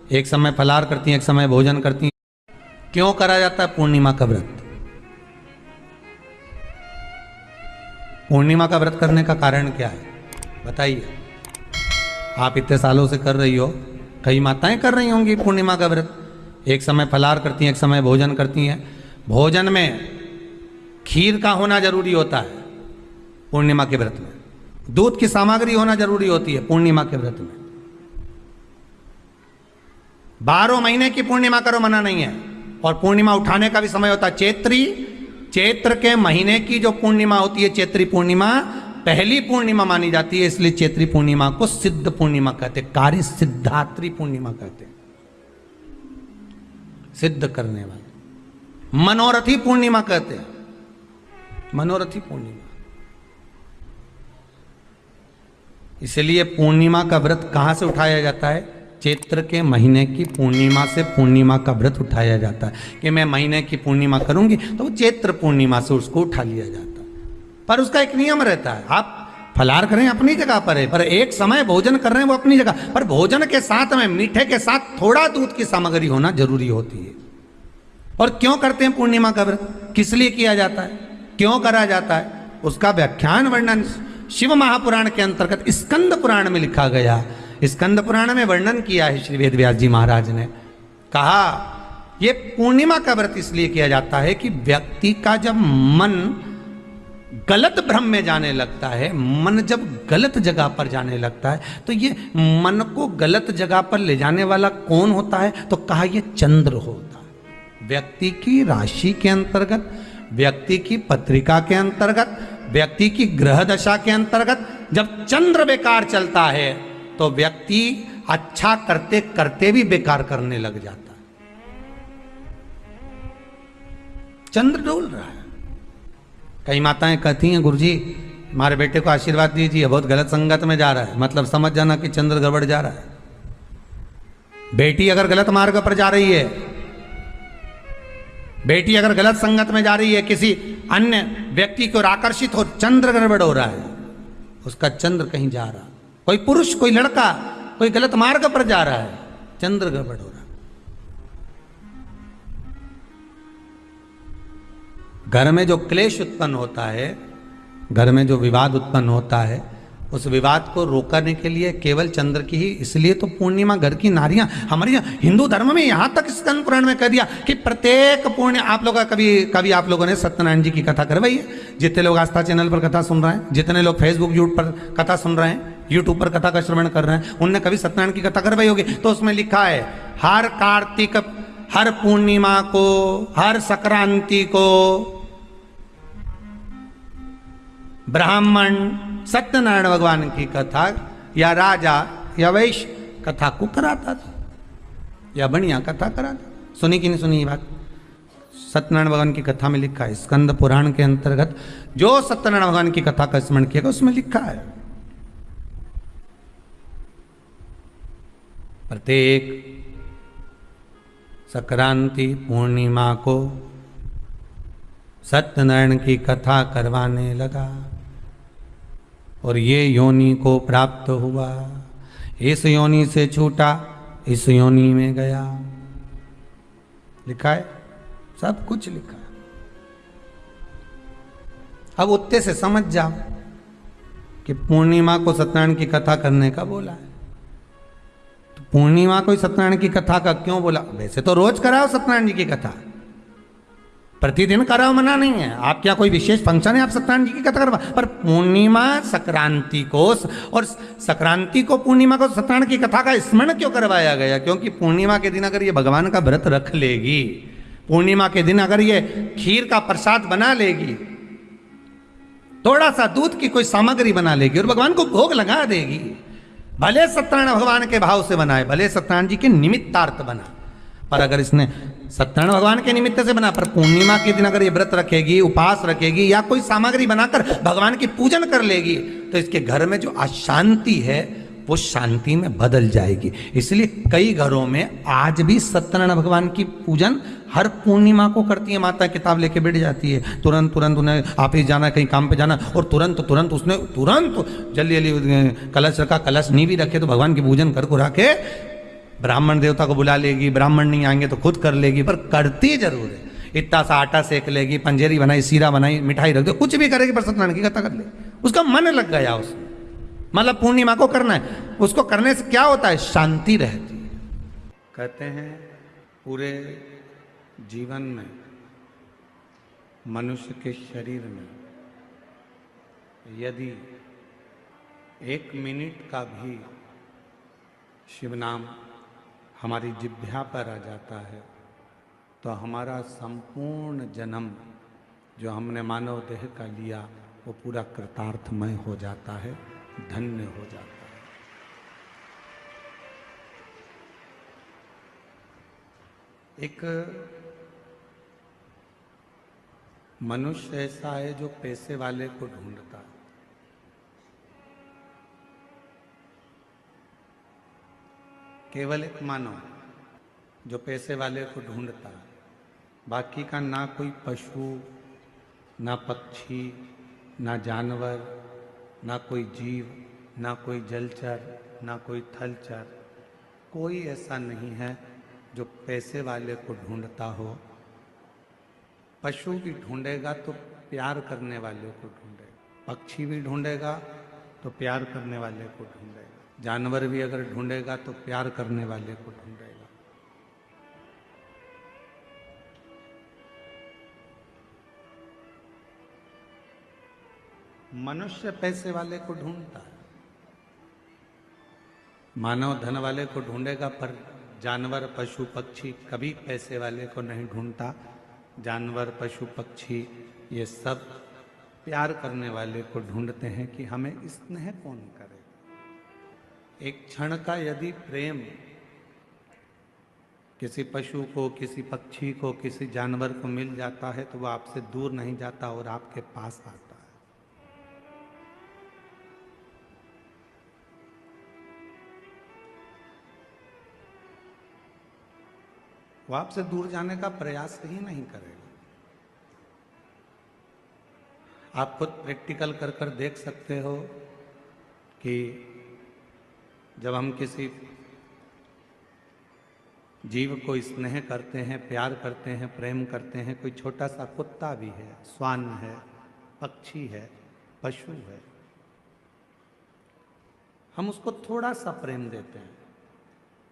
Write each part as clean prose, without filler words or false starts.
एक समय फलाहार करती हैं, एक समय भोजन करती हैं। क्यों करा जाता है पूर्णिमा का व्रत? पूर्णिमा का व्रत करने का कारण क्या है बताइए? आप इतने सालों से कर रही हो, कई माताएं कर रही होंगी पूर्णिमा का व्रत। एक समय फलाहार करती हैं, एक समय भोजन करती हैं। भोजन में खीर का होना जरूरी होता है पूर्णिमा के व्रत में, दूध की सामग्री होना जरूरी होती है पूर्णिमा के व्रत में। 12 महीने की पूर्णिमा करो मना नहीं है। और पूर्णिमा उठाने का भी समय होता है चैत्र के महीने की जो पूर्णिमा होती है, चैत्री पूर्णिमा पहली पूर्णिमा मानी जाती है, इसलिए चैत्री पूर्णिमा को सिद्ध पूर्णिमा कहते, कार्य सिद्धात्री पूर्णिमा कहते, सिद्ध करने वाले। मनोरथी पूर्णिमा कहते हैं, मनोरथी पूर्णिमा। इसलिए पूर्णिमा का व्रत कहां से उठाया जाता है? चैत्र के महीने की पूर्णिमा से पूर्णिमा का व्रत उठाया जाता है कि मैं महीने की पूर्णिमा करूंगी तो वो चैत्र पूर्णिमा से उसको उठा लिया जाता है। पर उसका एक नियम रहता है, आप फलाहार करें अपनी जगह पर है, पर एक समय भोजन कर रहे हैं वो अपनी जगह पर। भोजन के साथ में मीठे के साथ थोड़ा दूध की सामग्री होना जरूरी होती है। और क्यों करते हैं पूर्णिमा का व्रत? किस लिए किया जाता है, क्यों करा जाता है? उसका व्याख्यान वर्णन शिव महापुराण के अंतर्गत स्कंद पुराण में लिखा गया। स्कंद पुराण में वर्णन किया है श्री वेदव्यास जी महाराज ने। कहा ये पूर्णिमा का व्रत इसलिए किया जाता है कि व्यक्ति का जब मन गलत भ्रम में जाने लगता है, मन जब गलत जगह पर जाने लगता है, तो ये मन को गलत जगह पर ले जाने वाला कौन होता है? तो कहा ये चंद्र होता है। व्यक्ति की राशि के अंतर्गत, व्यक्ति की पत्रिका के अंतर्गत, व्यक्ति की ग्रह दशा के अंतर्गत जब चंद्र बेकार चलता है तो व्यक्ति अच्छा करते करते भी बेकार करने लग जाता है। चंद्र डोल रहा है। कई माताएं कहती हैं गुरुजी हमारे बेटे को आशीर्वाद दीजिए, बहुत गलत संगत में जा रहा है। मतलब समझ जाना कि चंद्र गड़बड़ जा रहा है। बेटी अगर गलत मार्ग पर जा रही है, बेटी अगर गलत संगत में जा रही है, किसी अन्य व्यक्ति की ओर आकर्षित हो, चंद्र गड़बड़ हो रहा है, उसका चंद्र कहीं जा रहा, कोई पुरुष कोई लड़का कोई गलत मार्ग पर जा रहा है, चंद्र गड़बड़ हो रहा है। घर में जो क्लेश उत्पन्न होता है, घर में जो विवाद उत्पन्न होता है, उस विवाद को रोकने के लिए केवल चंद्र की ही, इसलिए तो पूर्णिमा घर की नारियां हमारे हिंदू धर्म में यहां तक स्कंद पुराण में कह दिया कि प्रत्येक पूर्ण आप लोग कभी आप लोगों ने सत्यनारायण जी की कथा करवाई है? जितने लोग आस्था चैनल पर कथा सुन रहे हैं, जितने लोग फेसबुक यूट्यूब पर कथा सुन रहे हैं, यूट्यूब पर कथा का श्रवण कर रहे हैं, उनने कभी सत्यनारायण की कथा करवाई होगी। तो उसमें लिखा है हर कार्तिक, हर पूर्णिमा को, हर संक्रांति को ब्राह्मण सत्यनारायण भगवान की कथा या राजा या वैश्य कथा को कराता था या बढ़िया कथा कराता। सुनी कि नहीं सुनी ये बात? सत्यनारायण भगवान की कथा में लिखा है, स्कंद पुराण के अंतर्गत जो सत्यनारायण भगवान की कथा का स्मरण किया उसमें लिखा है प्रत्येक संक्रांति पूर्णिमा को सत्यनारायण की कथा करवाने लगा और ये योनि को प्राप्त हुआ, इस योनि से छूटा, इस योनि में गया। लिखा है, सब कुछ लिखा है। अब उत्ते से समझ जाओ कि पूर्णिमा को सत्यनारायण की कथा करने का बोला है। तो पूर्णिमा को सत्यनारायण की कथा का क्यों बोला? वैसे तो रोज कराओ सत्यनारायण जी की कथा, प्रतिदिन कराओ, मना नहीं है। आप क्या कोई विशेष फंक्शन है आप सत्यनारायण जी की कथा करवा? पर पूर्णिमा संक्रांति को और संक्रांति को पूर्णिमा को सत्यनारायण की कथा का स्मरण क्यों करवाया गया? क्योंकि पूर्णिमा के दिन अगर ये भगवान का व्रत रख लेगी, पूर्णिमा के दिन अगर ये खीर का प्रसाद बना लेगी, थोड़ा सा दूध की कोई सामग्री बना लेगी और भगवान को भोग लगा देगी, भले सत्यनारायण भगवान के भाव से बनाए, भले सत्यनारायण जी के निमित्तार्थ बना, पर अगर इसने सत्यनारायण भगवान के निमित्त से बना, पर पूर्णिमा के दिन अगर ये व्रत रखेगी, उपास रखेगी या कोई सामग्री बनाकर भगवान की पूजन कर लेगी, तो इसके घर में जो अशांति है वो शांति में बदल जाएगी। इसलिए कई घरों में आज भी सत्यनारायण भगवान की पूजन हर पूर्णिमा को करती है। माता किताब लेके बैठ जाती है, तुरंत उन्हें ऑफिस जाना, कहीं काम पे जाना, और तुरंत उसने जल्दी कलश रखा, कलश नहीं भी रखे तो भगवान की पूजन कर को रखे ब्राह्मण देवता को बुला लेगी, ब्राह्मण नहीं आएंगे तो खुद कर लेगी, पर करती जरूर है। इतना सा आटा सेक लेगी, पंजेरी बनाई, सीरा बनाई, मिठाई रख दो, कुछ भी करेगी पर सत्यनारायण की कथा कर ले। उसका मन लग गया उसमें, मतलब पूर्णिमा को करना है। उसको करने से क्या होता है? शांति रहती है। कहते हैं पूरे जीवन में मनुष्य के शरीर में यदि 1 मिनट का भी शिव नाम हमारी जिह्वा पर आ जाता है तो हमारा संपूर्ण जन्म जो हमने मानव देह का लिया वो पूरा कृतार्थमय हो जाता है, धन्य हो जाता है। एक मनुष्य ऐसा है जो पैसे वाले को ढूंढता है। केवल एक मानव जो पैसे वाले को ढूंढता है, बाकी का ना कोई पशु, ना पक्षी, ना जानवर, ना कोई जीव, ना कोई जलचर, ना कोई थलचर, कोई ऐसा नहीं है जो पैसे वाले को ढूंढता हो। पशु भी ढूंढेगा तो प्यार करने वाले को ढूंढेगा, पक्षी भी ढूंढेगा तो प्यार करने वाले को ढूंढेगा, जानवर भी अगर ढूंढेगा तो प्यार करने वाले को ढूंढेगा। मनुष्य पैसे वाले को ढूंढता है, मानव धन वाले को ढूंढेगा, पर जानवर पशु पक्षी कभी पैसे वाले को नहीं ढूंढता। जानवर पशु पक्षी ये सब प्यार करने वाले को ढूंढते हैं कि हमें स्नेह कौन करे। एक क्षण का यदि प्रेम किसी पशु को, किसी पक्षी को, किसी जानवर को मिल जाता है तो वह आपसे दूर नहीं जाता और आपके पास आता है। वो आपसे दूर जाने का प्रयास ही नहीं करेगा। आप खुद प्रैक्टिकल कर कर देख सकते हो कि जब हम किसी जीव को स्नेह करते हैं, प्यार करते हैं, प्रेम करते हैं, कोई छोटा सा कुत्ता भी है, श्वान है, पक्षी है, पशु है, हम उसको थोड़ा सा प्रेम देते हैं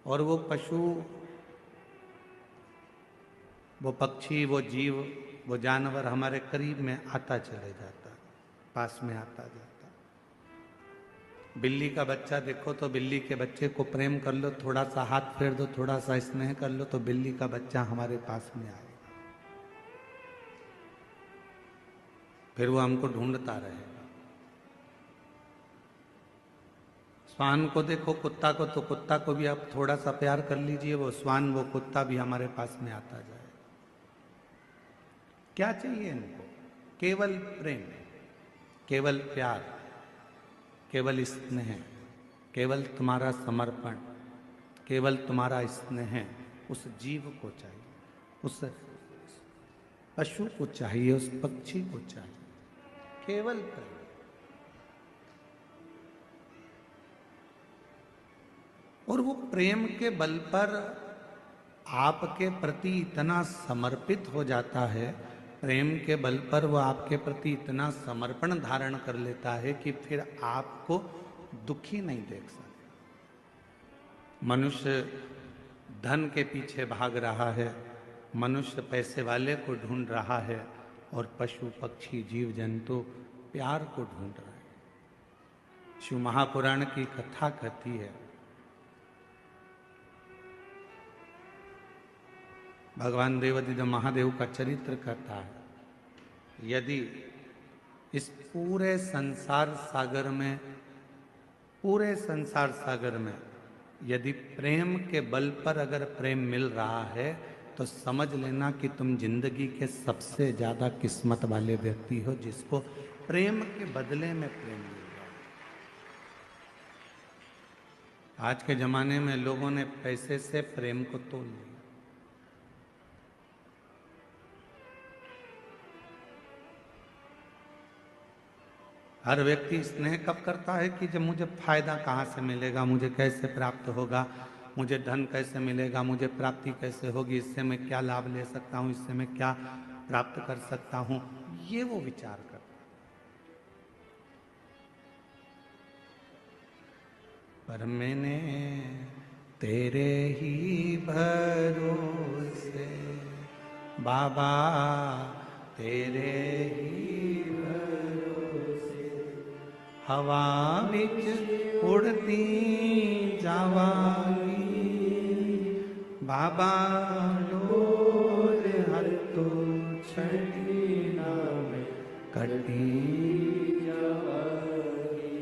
और वो पशु, वो पक्षी, वो जीव, वो जानवर हमारे करीब में आता चले जाता, पास में आता जाता। बिल्ली का बच्चा देखो तो बिल्ली के बच्चे को प्रेम कर लो, थोड़ा सा हाथ फेर दो, थोड़ा सा स्नेह कर लो तो बिल्ली का बच्चा हमारे पास में आएगा, फिर वो हमको ढूंढता रहेगा। श्वान को देखो, कुत्ता को, तो कुत्ता को भी आप थोड़ा सा प्यार कर लीजिए, वो श्वान, वो कुत्ता भी हमारे पास में आता जाए। क्या चाहिए इनको? केवल प्रेम, केवल प्यार, केवल स्नेह, केवल तुम्हारा समर्पण, केवल तुम्हारा स्नेह उस जीव को चाहिए, उस पशु को चाहिए, उस पक्षी को चाहिए, केवल प्रेम। और वो प्रेम के बल पर आपके प्रति इतना समर्पित हो जाता है, प्रेम के बल पर वो आपके प्रति इतना समर्पण धारण कर लेता है कि फिर आपको दुखी नहीं देख सकता। मनुष्य धन के पीछे भाग रहा है, मनुष्य पैसे वाले को ढूंढ रहा है और पशु पक्षी जीव जंतु प्यार को ढूंढ रहे हैं। शिव महापुराण की कथा कहती है, भगवान देवादिदेव महादेव का चरित्र कहता है, यदि इस पूरे संसार सागर में, पूरे संसार सागर में यदि प्रेम के बल पर अगर प्रेम मिल रहा है तो समझ लेना कि तुम जिंदगी के सबसे ज्यादा किस्मत वाले व्यक्ति हो, जिसको प्रेम के बदले में प्रेम मिल रहा है। आज के जमाने में लोगों ने पैसे से प्रेम को तोल लिया। हर व्यक्ति स्नेह कब करता है कि जब मुझे फायदा कहाँ से मिलेगा, मुझे कैसे प्राप्त होगा, मुझे धन कैसे मिलेगा, मुझे प्राप्ति कैसे होगी, इससे मैं क्या लाभ ले सकता हूँ, इससे मैं क्या प्राप्त कर सकता हूँ, ये वो विचार करता। पर मैंने तेरे ही भरोसे बाबा, तेरे ही भरोसे हवा बिच उड़ती जावांगी बाबा, डोर हर तो छड़ी नाम कटी जावांगी।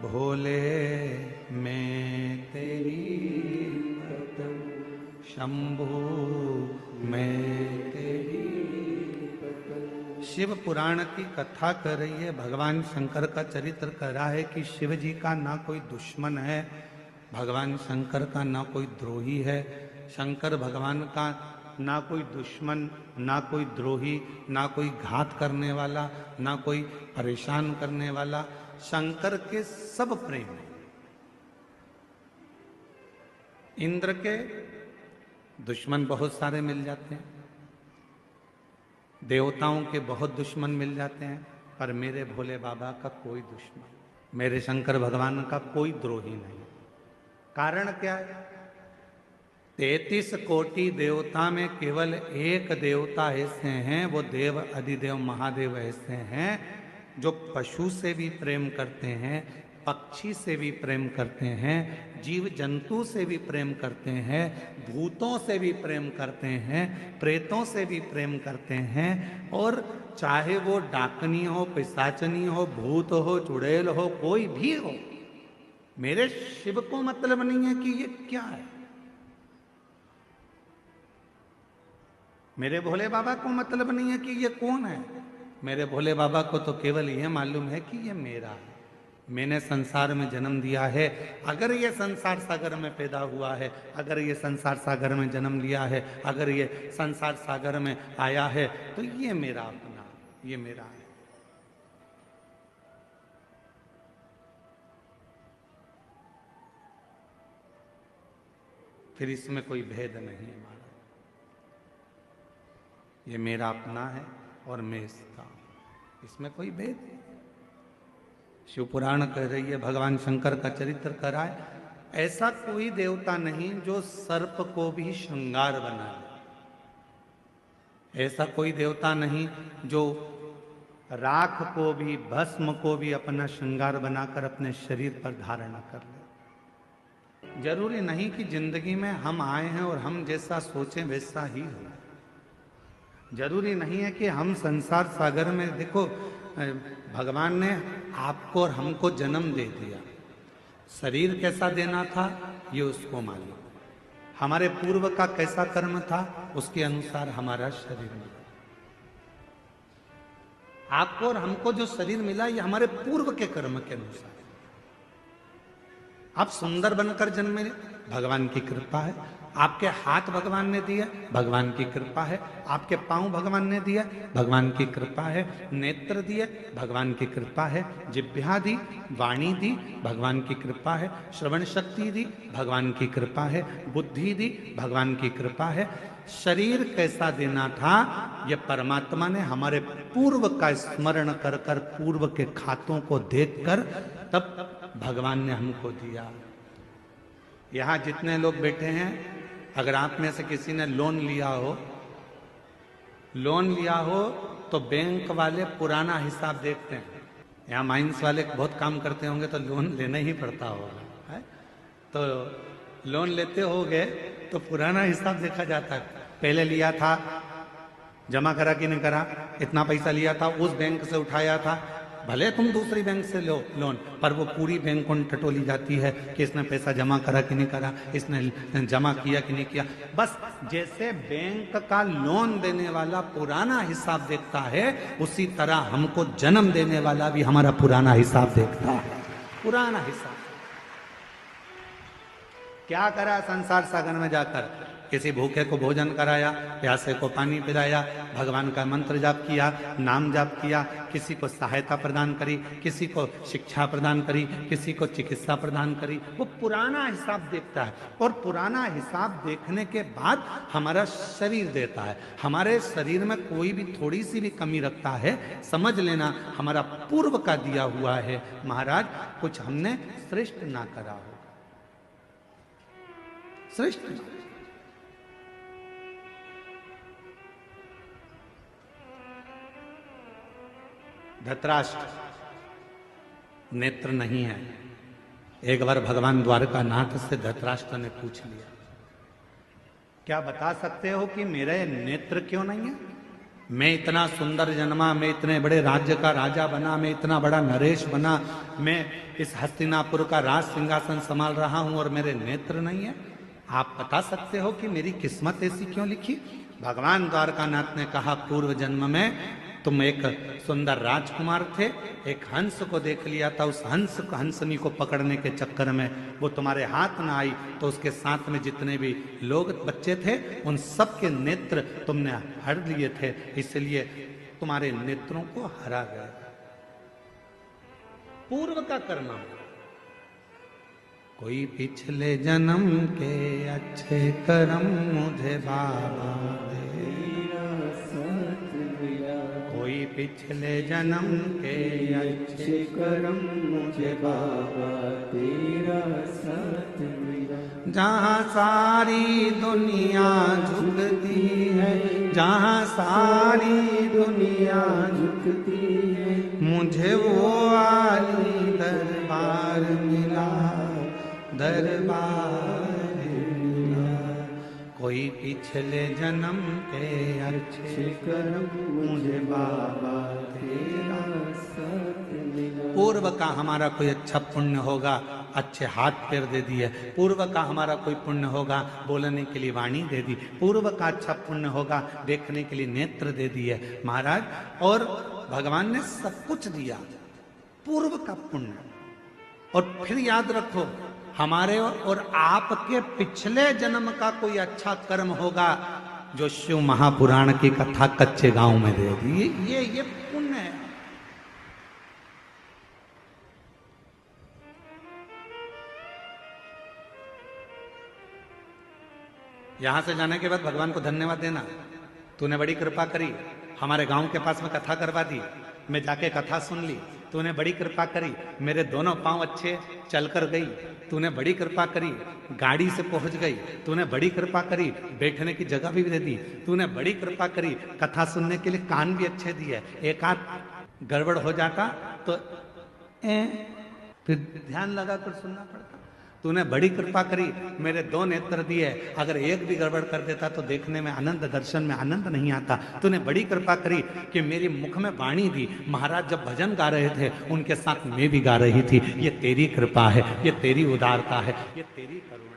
भोले मैं तेरी पतन, शंभू मैं तेरी पतन। शिव पुराण की कथा कर रही है, भगवान शंकर का चरित्र कर रहा है कि शिव जी का ना कोई दुश्मन है, भगवान शंकर का ना कोई द्रोही है, शंकर भगवान का ना कोई दुश्मन, ना कोई द्रोही, ना कोई घात करने वाला, ना कोई परेशान करने वाला, शंकर के सब प्रेम है। इंद्र के दुश्मन बहुत सारे मिल जाते हैं, देवताओं के बहुत दुश्मन मिल जाते हैं, पर मेरे भोले बाबा का कोई दुश्मन, मेरे शंकर भगवान का कोई द्रोही नहीं। कारण क्या है? 33 कोटि देवता में केवल एक देवता ऐसे हैं, वो देव अधिदेव महादेव ऐसे हैं जो पशु से भी प्रेम करते हैं, पक्षी से भी प्रेम करते हैं, जीव जंतु से भी प्रेम करते हैं, भूतों से भी प्रेम करते हैं, प्रेतों से भी प्रेम करते हैं, और चाहे वो डाकनी हो, पिशाचनी हो, भूत हो, चुड़ैल हो, कोई भी हो, मेरे शिव को मतलब नहीं है कि ये क्या है। मेरे भोले बाबा को मतलब नहीं है कि ये कौन है। मेरे भोले बाबा को तो केवल यह मालूम है कि ये मेरा है, मैंने संसार में जन्म दिया है। अगर ये संसार सागर में पैदा हुआ है, अगर ये संसार सागर में जन्म लिया है, अगर ये संसार सागर में आया है, तो ये मेरा अपना, ये मेरा है। फिर इसमें कोई भेद नहीं है हमारा, ये मेरा अपना है और मैं इसका, इसमें कोई भेद नहीं। शिव पुराण कह रही है, भगवान शंकर का चरित्र कराए, ऐसा कोई देवता नहीं जो सर्प को भी श्रृंगार बनाए, ऐसा कोई देवता नहीं जो राख को भी, भस्म को भी अपना श्रृंगार बनाकर अपने शरीर पर धारण कर ले। जरूरी नहीं कि जिंदगी में हम आए हैं और हम जैसा सोचें वैसा ही हो, जरूरी नहीं है कि हम संसार सागर में, देखो भगवान ने आपको और हमको जन्म दे दिया, शरीर कैसा देना था ये उसको मालूम, हमारे पूर्व का कैसा कर्म था उसके अनुसार हमारा शरीर मिला। आपको और हमको जो शरीर मिला ये हमारे पूर्व के कर्म के अनुसार। आप सुंदर बनकर जन्मे, भगवान की कृपा है। आपके हाथ भगवान ने दिया, भगवान की कृपा है। आपके पांव भगवान ने दिया, भगवान की कृपा है। नेत्र दिए, भगवान की कृपा है। जिह्वा दी, वाणी दी, भगवान की कृपा है। श्रवण शक्ति दी, भगवान की कृपा है। बुद्धि दी, भगवान की कृपा है। शरीर कैसा देना था ये परमात्मा ने हमारे पूर्व का स्मरण कर कर, पूर्व के खातों को देखकर तब भगवान ने हमको दिया। यहां जितने लोग बैठे हैं, अगर आप में से किसी ने लोन लिया हो तो बैंक वाले पुराना हिसाब देखते हैं। यहाँ माइंस वाले बहुत काम करते होंगे तो लोन लेना ही पड़ता होगा, है? तो लोन लेते होगे तो पुराना हिसाब देखा जाता है, पहले लिया था, जमा करा कि नहीं करा, इतना पैसा लिया था, उस बैंक से उठाया था, भले तुम दूसरी बैंक से लो लोन, पर वो पूरी बैंक को टटोली जाती है कि इसने पैसा जमा करा कि नहीं करा, इसने जमा किया कि नहीं किया। बस जैसे बैंक का लोन देने वाला पुराना हिसाब देखता है, उसी तरह हमको जन्म देने वाला भी हमारा पुराना हिसाब देखता है। पुराना हिसाब क्या करा संसार सागर में जाकर, किसी भूखे को भोजन कराया, प्यासे को पानी पिलाया, भगवान का मंत्र जाप किया, नाम जाप किया, किसी को सहायता प्रदान करी, किसी को शिक्षा प्रदान करी, किसी को चिकित्सा प्रदान करी। वो पुराना हिसाब देखता है और पुराना हिसाब देखने के बाद हमारा शरीर देता है। हमारे शरीर में कोई भी थोड़ी सी भी कमी रखता है, समझ लेना हमारा पूर्व का दिया हुआ है। महाराज कुछ हमने श्रेष्ठ ना करा होगा, श्रेष्ठ ना। धृतराष्ट्र नेत्र नहीं है। एक बार भगवान द्वारकानाथ से धृतराष्ट्र ने पूछ लिया, क्या बता सकते हो कि मेरे नेत्र क्यों नहीं है? मैं इतना सुंदर जन्मा, मैं इतने बड़े राज्य का राजा बना, मैं इतना बड़ा नरेश बना, मैं इस हस्तिनापुर का राज सिंहासन संभाल रहा हूं और मेरे नेत्र नहीं है। आप बता सकते हो कि मेरी किस्मत ऐसी क्यों लिखी? भगवान द्वारकानाथ ने कहा, पूर्व जन्म में तुम एक सुंदर राजकुमार थे, एक हंस को देख लिया था, उस हंसनी को पकड़ने के चक्कर में वो तुम्हारे हाथ ना आई तो उसके साथ में जितने भी लोग बच्चे थे उन सब के नेत्र तुमने हर लिए थे, इसलिए तुम्हारे नेत्रों को हरा गया। पूर्व का कर्म। कोई पिछले जन्म के अच्छे कर्म मुझे बाबा दे, कोई पिछले जन्म के अच्छे कर्म मुझे बाबा तेरा साथ मिला। जहाँ सारी दुनिया झुकती है, जहाँ सारी दुनिया झुकती है, मुझे वो आली दरबार मिला, दरबार मिला। कोई पिछले जन्म के अच्छे कर्म मुझे बाबा तेरा साथ मिला। पूर्व का हमारा कोई अच्छा पुण्य होगा, अच्छे हाथ पैर दे दिए। पूर्व का हमारा कोई पुण्य होगा, बोलने के लिए वाणी दे दी। पूर्व का अच्छा पुण्य होगा, देखने के लिए नेत्र दे दिए महाराज। और भगवान ने सब कुछ दिया, पूर्व का पुण्य। और फिर याद रखो, हमारे और आपके पिछले जन्म का कोई अच्छा कर्म होगा जो शिव महापुराण की कथा कच्चे गांव में दे दी, ये पुण्य है। यहां से जाने के बाद भगवान को धन्यवाद देना, तूने बड़ी कृपा करी, हमारे गांव के पास में कथा करवा दी, मैं जाके कथा सुन ली, तूने बड़ी कृपा करी, मेरे दोनों पांव अच्छे चलकर गई, तूने बड़ी कृपा करी, गाड़ी से पहुंच गई, तूने बड़ी कृपा करी, बैठने की जगह भी दे दी, तूने बड़ी कृपा करी, कथा सुनने के लिए कान भी अच्छे दिए। एक आध गड़बड़ हो जाता तो फिर ध्यान लगाकर सुनना पड़ता। तूने बड़ी कृपा करी, मेरे दो नेत्र दिए, अगर एक भी गड़बड़ कर देता तो देखने में आनंद, दर्शन में आनंद नहीं आता। तूने बड़ी कृपा करी कि मेरी मुख में वाणी दी, महाराज जब भजन गा रहे थे उनके साथ मैं भी गा रही थी। ये तेरी कृपा है, ये तेरी उदारता है, ये तेरी करुणा।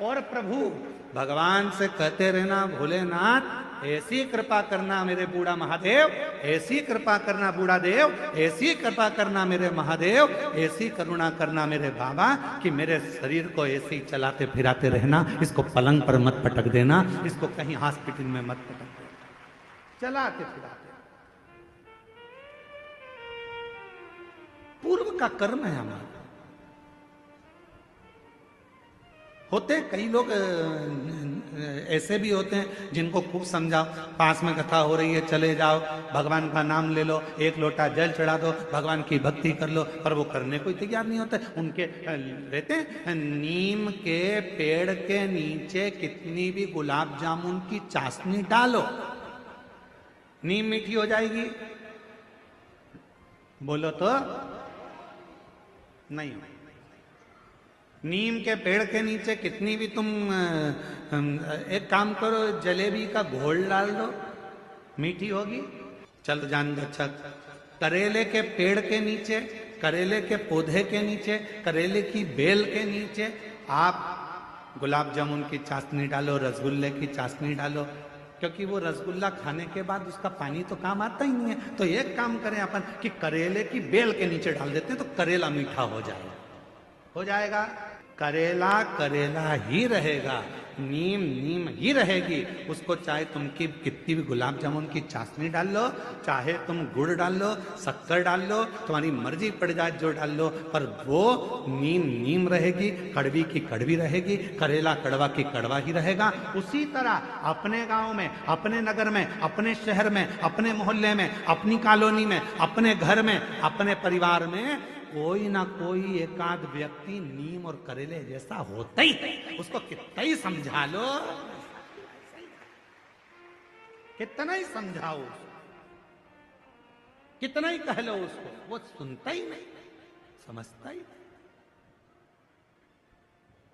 और प्रभु भगवान से कहते रहना, भोलेनाथ ऐसी कृपा करना मेरे बूढ़ा महादेव, ऐसी कृपा करना बूढ़ा देव, ऐसी कृपा करना मेरे महादेव, ऐसी करुणा करना मेरे बाबा कि मेरे शरीर को ऐसे ही चलाते फिराते रहना, इसको पलंग पर मत पटक देना, इसको कहीं हॉस्पिटल में मत पटक देना, चलाते फिराते। पूर्व का कर्म है हमारा। होते कई लोग ऐसे भी होते हैं जिनको खूब समझाओ, पास में कथा हो रही है चले जाओ, भगवान का नाम ले लो, एक लोटा जल चढ़ा दो, भगवान की भक्ति कर लो, पर वो करने को तैयार नहीं होते। उनके रहते हैं, नीम के पेड़ के नीचे कितनी भी गुलाब जामुन की चाशनी डालो, नीम मीठी हो जाएगी? बोलो तो नहीं। नीम के पेड़ के नीचे कितनी भी तुम एक काम करो, जलेबी का घोल डाल दो, मीठी होगी? चल जान दो। अच्छा, करेले के पेड़ के नीचे, करेले के पौधे के नीचे, करेले की बेल के नीचे आप गुलाब जामुन की चाशनी डालो, रसगुल्ले की चाशनी डालो, क्योंकि वो रसगुल्ला खाने के बाद उसका पानी तो काम आता ही नहीं है। तो एक काम करें अपन कि करेले की बेल के नीचे डाल देते हैं तो करेला मीठा हो जाएगा। हो जाएगा? करेला करेला ही रहेगा, नीम नीम ही रहेगी। उसको चाहे तुम की कितनी भी गुलाब जामुन की चाशनी डाल लो, चाहे तुम गुड़ डाल लो, शक्कर डाल लो, तुम्हारी मर्जी पड़ जाए जो डाल लो, पर वो नीम नीम रहेगी, कड़वी की कड़वी रहेगी, करेला कड़वा की कड़वा ही रहेगा। उसी तरह अपने गांव में, अपने नगर में, अपने शहर में, अपने मोहल्ले में, अपनी कॉलोनी में, अपने घर में, अपने परिवार में कोई ना कोई एकाध व्यक्ति नीम और करेले जैसा होता ही है। उसको कितना ही समझा लो, कितना ही समझाओ, कितना ही कह लो उसको, वो सुनता ही नहीं, समझता ही नहीं।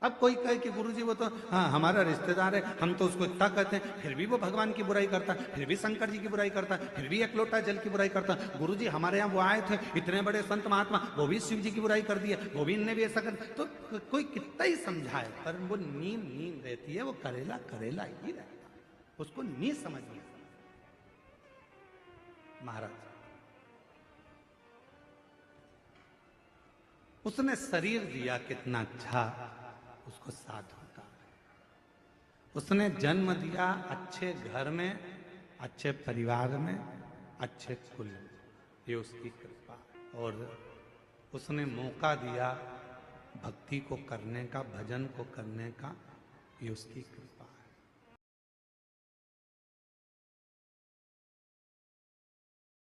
अब कोई कहे कि गुरुजी वो तो हाँ हमारा रिश्तेदार है, हम तो उसको इतना कहते हैं, फिर भी वो भगवान की बुराई करता है, फिर भी शंकर जी की बुराई करता है, फिर भी एक लोटा जल की बुराई करता है। गुरुजी हमारे यहाँ वो आए थे, इतने बड़े संत महात्मा, वो भी शिव जी की बुराई कर दिया, वो भी इनने भी ऐसा कर। तो कोई कितना ही समझाए, पर वो नीम नीम रहती है, वो करेला करेला ही रहता है, उसको नहीं समझ में। महाराज उसने शरीर दिया कितना अच्छा, उसको साधु का। उसने जन्म दिया अच्छे घर में, अच्छे परिवार में, अच्छे कुल, ये उसकी कृपा। और उसने मौका दिया भक्ति को करने का, भजन को करने का, ये उसकी कृपा।